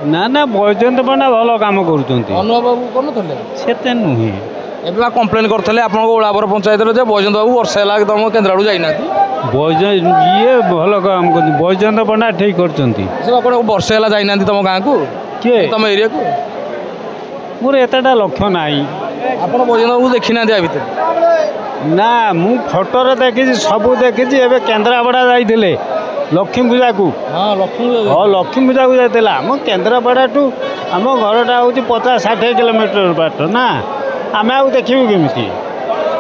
ना ना बैजयंत पंडा भल कम ଅନୁଭବ ବାବୁ କରୁନଥିଲେ करते नुहे ଏବେ ବା କମ୍ପ୍ଲେନ୍ କରିଥିଲେ ଆପଣଙ୍କ ଓଳାବର ପଞ୍ଚାୟତରେ ଯେ ବୈଜୟନ୍ତ ବାବୁ ବର୍ଷେ ହେଲା ତମ କେନ୍ଦ୍ର ଆଡ଼କୁ ଯାଇନାହାନ୍ତି ये भल काम कर बैजयंत पंडा ठीक कर ସେ ବା କ'ଣ ବର୍ଷେ ହେଲା ଯାଇନାହାନ୍ତି ତମ ଗାଁକୁ किए ତମ ଏରିଆକୁ मोर एतटा लक्ष्य नहीं ଆପଣ ବୈଜୟନ୍ତ ବାବୁ ଦେଖିନାହାନ୍ତି ଆ ଭିତରେ ना मु फोटोरे देखी सब देखी एवं केन्द्रापड़ा जाइए लक्ष्मी पूजा को ହଁ ଲକ୍ଷ୍ମୀ हाँ लक्ष्मी पूजा को जाता आम केन्द्रापड़ा टू आम घरटा हूँ 50-60 किलोमीटर बाट ना आम आउ देखू केमी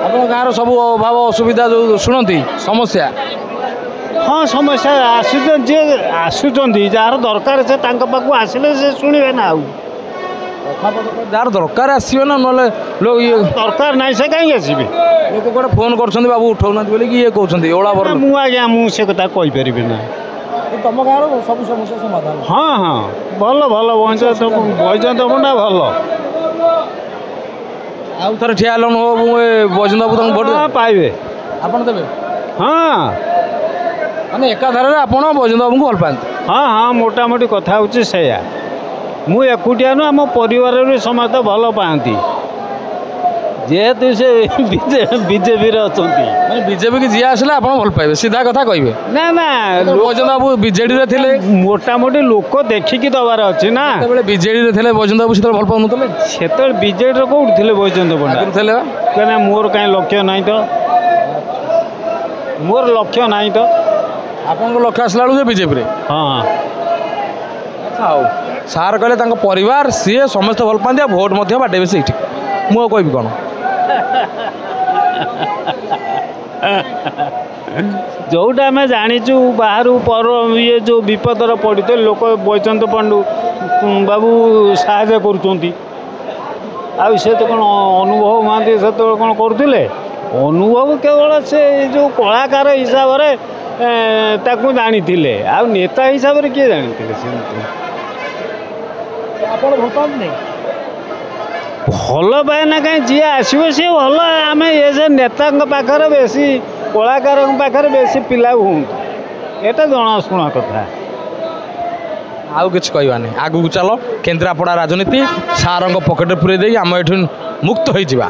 ଆପଣ ଗାଁର ସବୁ ଅଭାବ ଅସୁବିଧା ଯେଉଁ ଶୁଣନ୍ତି ସମସ୍ୟା हाँ समस्या आसुँच जार दरकार से पाखु आसिले से शुणे ना आउ ଯାହାର ଦରକାର ଆସିବେ ନା ନହେଲେ ଇଏ दरकार ना से कहीं आसबे ଲୋକ କୁଆଡ଼େ ଫୋନ୍ କରୁଛନ୍ତି ବାବୁ ଉଠାଉନାହାନ୍ତି ବୋଲି ଇଏ କହୁଛନ୍ତି ଓଳାବର मु आज्ञा मुझे कथा कहीपर ना ତମ ଗାଁର ସବୁ ସମସ୍ୟା ସମାଧାନ हाँ हाँ भल भल बैजयंत पंडा भल ଆଉ ଥରେ ଠିଆ ହେଲଣି ହବ ମୁଁ ଏ ବୈଜୟନ୍ତ ବାବୁ ତାଙ୍କୁ ଭୋଟ हाँ पाइबे ଆପଣ ଦେବେ हाँ ମାନେ ଏକାଧାରରେ ଆପଣ ବୈଜୟନ୍ତ ବାବୁଙ୍କୁ ଭଲ ପାଆନ୍ତି हाँ हाँ मोटामोटी कथा हूँ से मु एकुटिया नु आम परिवार समस्त भल पाती जेहेतु से बीजेपी अच्छा ମାନେ ବିଜେପି କି ଯିଏ ଆସିଲେ ଆପଣ ଭଲ ପାଇବେ ସିଧା କଥା କହିବେ ना ना ବୈଜୟନ୍ତ ବାବୁ ବିଜେଡ଼ିରେ ଥିଲେ मोटामोटी लोक देखिकी दबार अच्छी ना ଯେତେବେଳେ ବିଜେଡ଼ିରେ ଥିଲେ ବୈଜୟନ୍ତ बाबू ସେତେବେଳେ ଭଲ ପାଉନଥିଲେ से बीजेडी कौट थे बैजयंत पंडा ଆଗରୁ ଥିଲେ ବା क्या मोर कहीं लक्ष्य ना तो मोर लक्ष्य ना तो ଆପଣଙ୍କ ଲକ୍ଷ୍ୟ ଆସିଲା ବେଳକୁ ବିଜେପିରେ हाँ ଆଚ୍ଛା ହଉ ସାର୍ କହିଲେ ତାଙ୍କ ପରିବାର ସିଏ ସମସ୍ତେ ଭଲ ପାଆନ୍ତି ଆଉ ଭୋଟ୍ ମଧ୍ୟ ବାଟେଇବେ ସେଇଠି ମୁଁ ଆଉ କହିବି କ'ଣ जोटा आम जाचु बाहर पर ये जो विपदर पड़े लोक बैजयंत पंडू बाबू साहय कर से तो कौन अनुभव महांती से कौन करुले अनुभव केवल से जो कलाकार हिसाब से जानी आ नेता हिसाब से किए जानी ଆପଣ ଭଲ ପାଆନ୍ତି ନାହିଁ भल पाए ना कहीं जी आसो सी भल आम ये से नेता पाखर बेसी कलाकार पाखर बेसी पिला हूँ एटा जनाशुना कथा ଆଉ କିଛି କହିବାନି ଆଗକୁ ଚାଲ କେନ୍ଦ୍ରାପଡ଼ା ରାଜନୀତି ସାରଙ୍କ ପକେଟରେ ପୁରେଇ ଦେଇକି ଆମ ଏଠୁ ମୁକ୍ତ ହେଇଯିବା।